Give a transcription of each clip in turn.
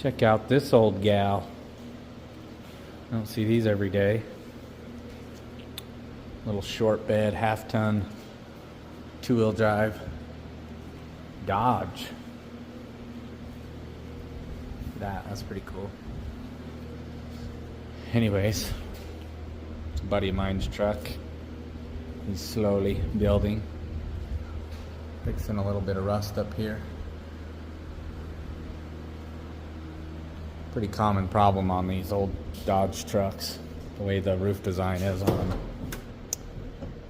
Check out this old gal. I don't see these every day. Little short bed, half-ton, two-wheel drive Dodge. That's pretty cool. Anyways, it's a buddy of mine's truck. He's slowly building. Fixing a little bit of rust up here. Pretty common problem on these old Dodge trucks, the way the roof design is on them.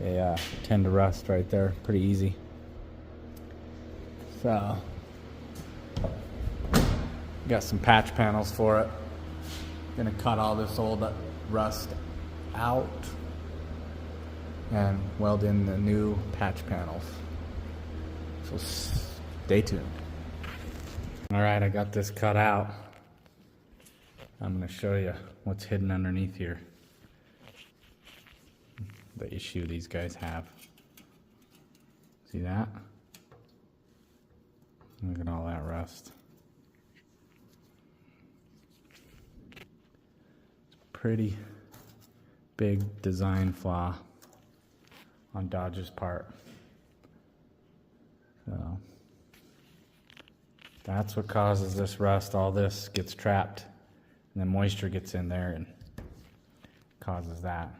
They tend to rust right there pretty easy. So, got some patch panels for it. Gonna cut all this old rust out and weld in the new patch panels. So stay tuned. Alright, I got this cut out. I'm going to show you what's hidden underneath here. The issue these guys have. See that? Look at all that rust. It's a pretty big design flaw on Dodge's part. So that's what causes this rust. All this gets trapped. And then moisture gets in there and causes that.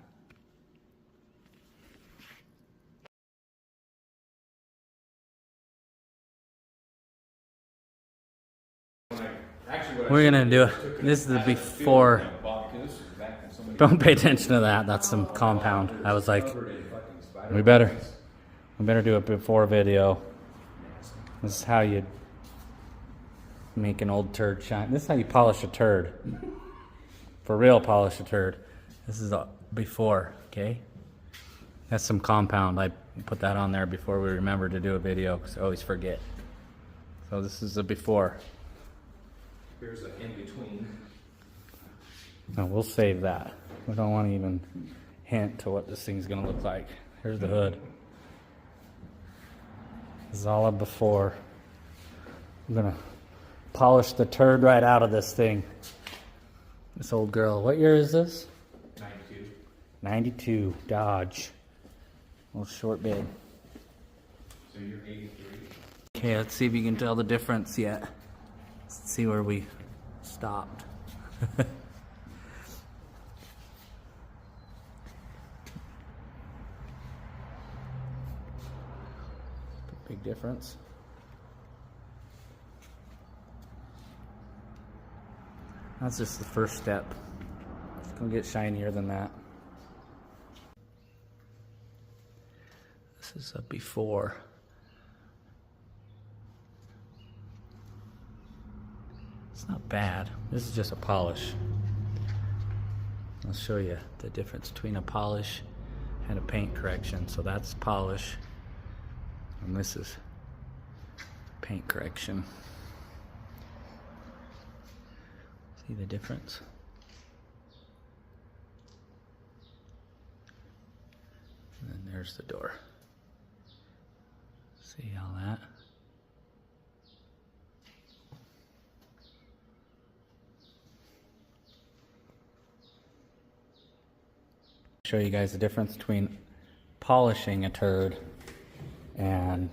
We're gonna do it. This is the before. Don't pay attention to that. That's some compound. I was like, we better do a before video. This is how you make an old turd shine. This is how you polish a turd. For real, polish a turd. This is a before, okay? That's some compound. I put that on there before we remember to do a video because I always forget. So this is a before. Here's an in between. No, we'll save that. We don't want to even hint to what this thing's gonna look like. Here's the hood. This is all a before. I'm gonna polish the turd right out of this thing. This old girl. What year is this? 92. 92 Dodge. Little short bed. So you're 83. Okay, let's see if you can tell the difference yet. Let's see where we stopped. Big difference. That's just the first step. It's gonna get shinier than that. This is a before. It's not bad. This is just a polish. I'll show you the difference between a polish and a paint correction. So that's polish, and this is paint correction. See the difference? And then there's the door. See all that? Show you guys the difference between polishing a turd and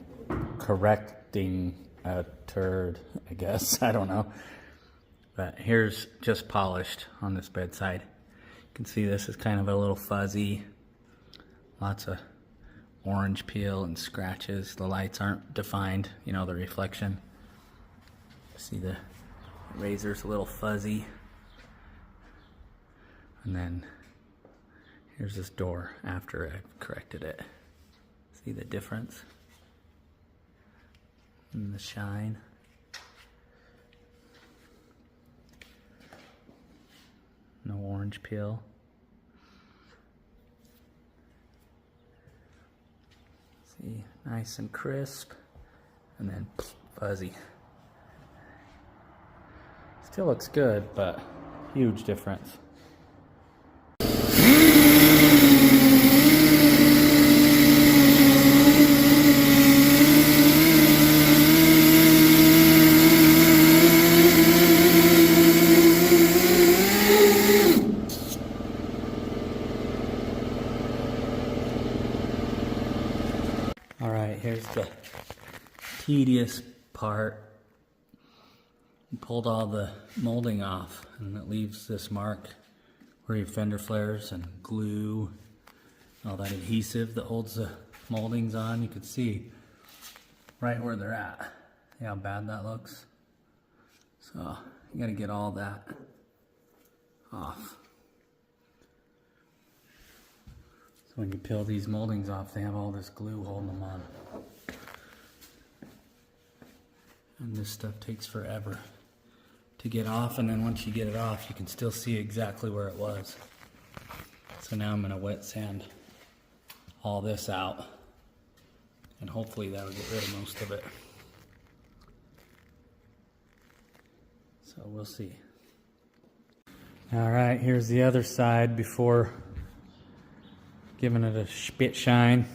correcting a turd, I guess. I don't know. But here's just polished on this bedside. You can see this is kind of a little fuzzy. Lots of orange peel and scratches. The lights aren't defined, you know, the reflection. See the razor's a little fuzzy. And then here's this door after I've corrected it. See the difference? And the shine. No orange peel. See, nice and crisp, and then fuzzy. Still looks good, but huge difference. the tedious part. Pulled all the molding off, and it leaves this mark where your fender flares and glue, all that adhesive that holds the moldings on. You can see right where they're at. See how bad that looks? So you gotta get all that off. So when you peel these moldings off, they have all this glue holding them on. And this stuff takes forever to get off, and then once you get it off, you can still see exactly where it was. So now I'm gonna wet sand all this out, and hopefully that'll get rid of most of it. So we'll see. All right, here's the other side before giving it a spit shine.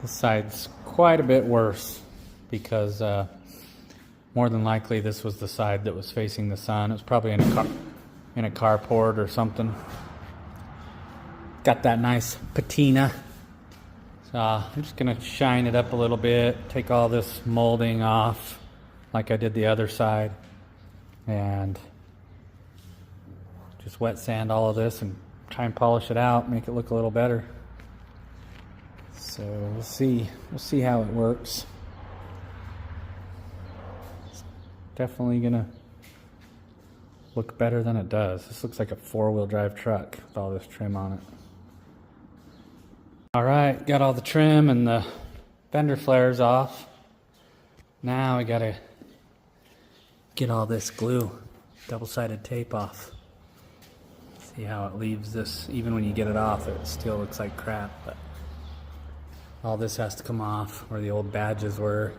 This side's quite a bit worse because more than likely this was the side that was facing the sun. It was probably in a carport or something. Got that nice patina. So I'm just gonna shine it up a little bit, take all this molding off like I did the other side, and just wet sand all of this and try and polish it out, make it look a little better. So we'll see how it works. It's definitely gonna look better than it does. This looks like a 4-wheel drive truck with all this trim on it. All right, got all the trim and the fender flares off. Now we gotta get all this glue, double-sided tape off. See how it leaves this, even when you get it off, it still looks like crap, but all this has to come off where the old badges were.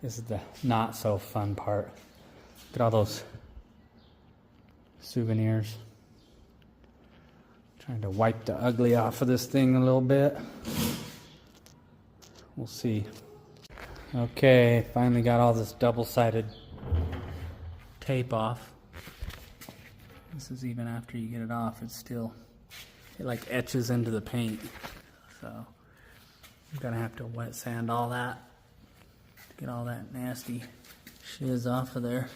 This is the not so fun part. Look at all those souvenirs. Trying to wipe the ugly off of this thing a little bit. We'll see. Okay, finally got all this double-sided tape off. This is even after you get it off, it like etches into the paint. So I'm gonna have to wet sand all that to get all that nasty shiz off of there.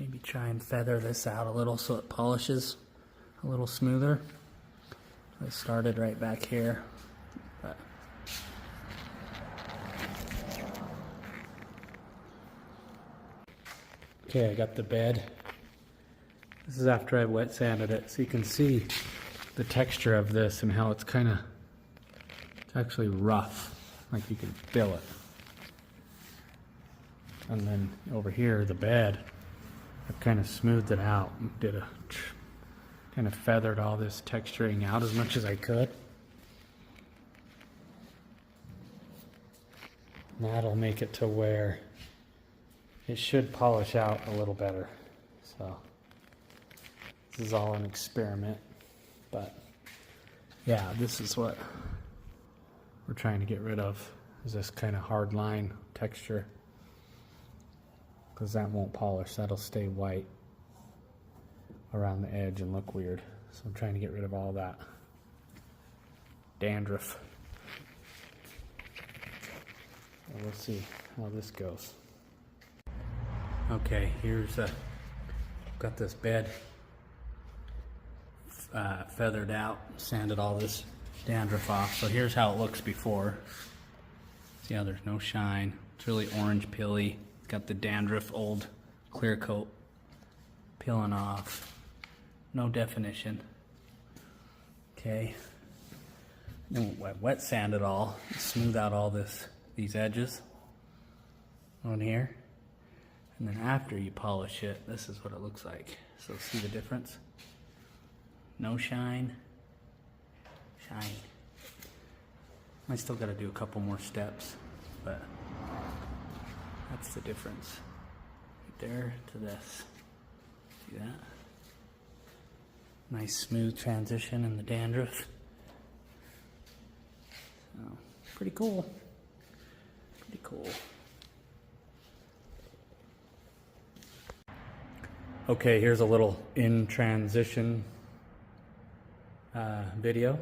Maybe try and feather this out a little so it polishes a little smoother. I started right back here, but okay, I got the bed. This is after I wet sanded it, so you can see the texture of this and how it's actually rough, like you can feel it. And then over here, the bed, I've kind of smoothed it out, kind of feathered all this texturing out as much as I could. And that'll make it to where it should polish out a little better. So this is all an experiment, but yeah, this is what we're trying to get rid of, is this kind of hard line texture, because that won't polish. That'll stay white around the edge and look weird. So I'm trying to get rid of all that dandruff. And we'll see how this goes. Okay, got this bed feathered out, sanded all this dandruff off. So here's how it looks before. See how there's no shine. It's really orange pilly. It's got the dandruff, old clear coat peeling off. No definition. Okay. Then wet sand it all, smooth out all these edges on here. And then after you polish it, this is what it looks like. So see the difference? No shine, shine. I still gotta do a couple more steps, but that's the difference. Right there to this. See that? Nice smooth transition in the dandruff. So, pretty cool. Pretty cool. Okay, here's a little in transition video.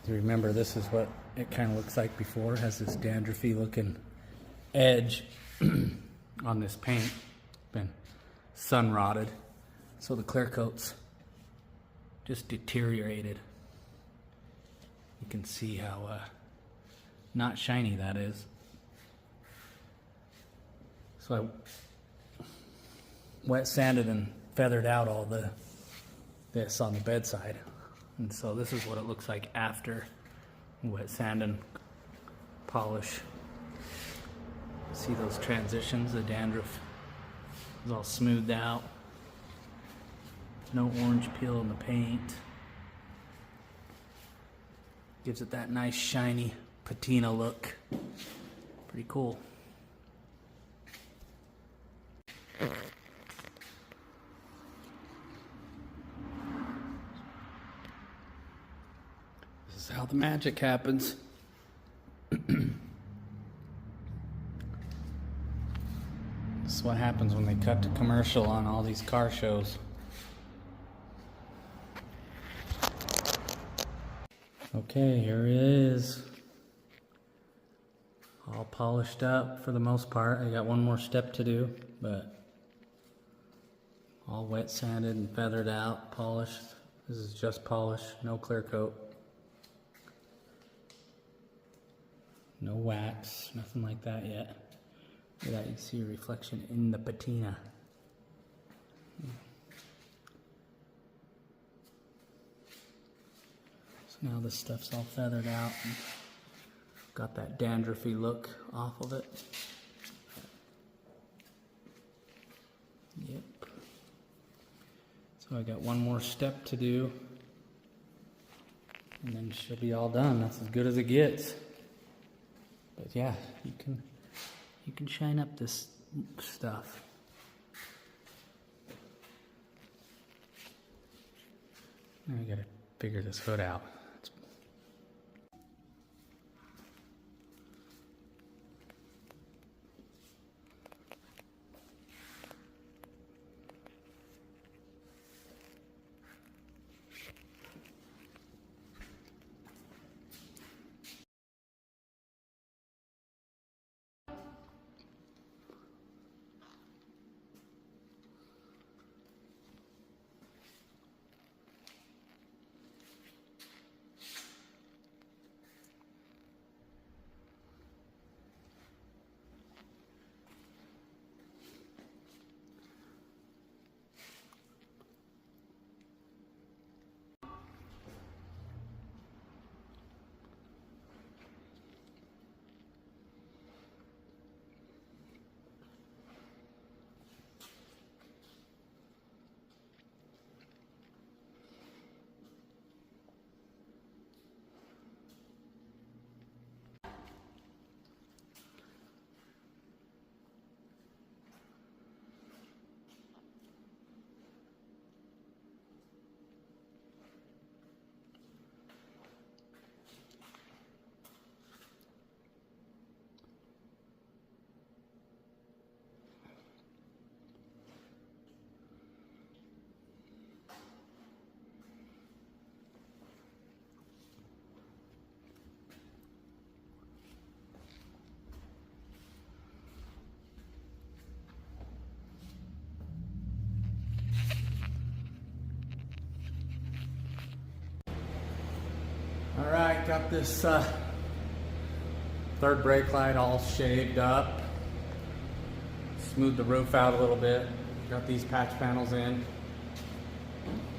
Remember, this is what it kind of looks like before. It has this dandruffy looking edge on this paint. Been sun rotted, so the clear coat's just deteriorated. You can see how not shiny that is. So I wet sanded and feathered out all this on the bedside. And so this is what it looks like after wet sand and polish. See those transitions? The dandruff is all smoothed out. No orange peel in the paint. Gives it that nice shiny patina look. Pretty cool. This is how the magic happens. This is what happens when they cut to commercial on all these car shows. Okay, here it is. All polished up for the most part. I got one more step to do, but all wet sanded and feathered out, polished. This is just polish, no clear coat. No wax, nothing like that yet. Look at that, you can see a reflection in the patina. So now this stuff's all feathered out and got that dandruffy look off of it. Yep. So I got one more step to do, and then she'll be all done. That's as good as it gets. But yeah, you can shine up this stuff. Now I gotta figure this hood out. All right, got this third brake light all shaved up. Smoothed the roof out a little bit. Got these patch panels in.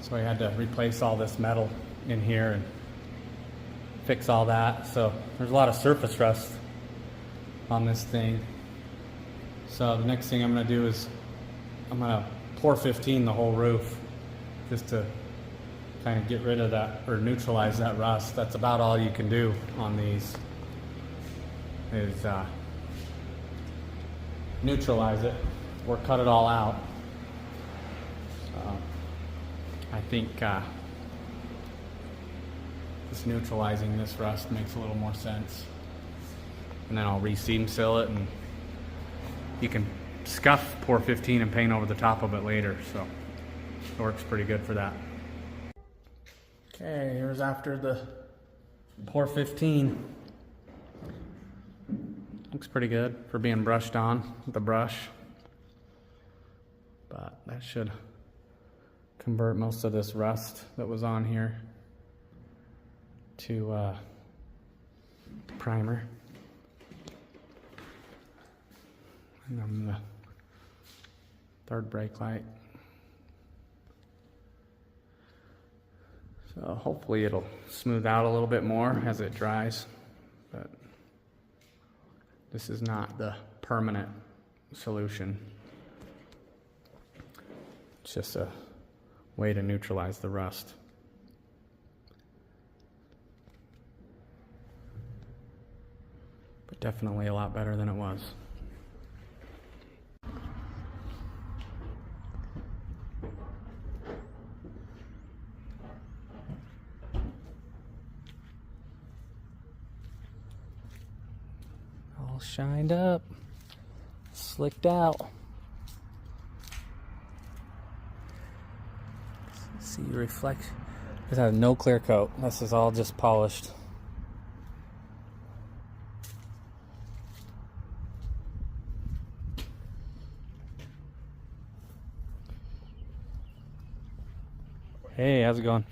So I had to replace all this metal in here and fix all that. So there's a lot of surface rust on this thing. So the next thing I'm gonna do is I'm gonna pour 15 the whole roof just to kind of get rid of that or neutralize that rust. That's about all you can do on these is neutralize it or cut it all out. So I think just neutralizing this rust makes a little more sense. And then I'll re-seam seal it, and you can scuff pour 15 and paint over the top of it later, so it works pretty good for that. Okay, here's after the pour 15. Looks pretty good for being brushed on with the brush, but that should convert most of this rust that was on here to primer. And then the third brake light. So hopefully it'll smooth out a little bit more as it dries, but this is not the permanent solution. It's just a way to neutralize the rust. But definitely a lot better than it was. All shined up, slicked out. See the reflection. This has no clear coat. This is all just polished. Hey, how's it going?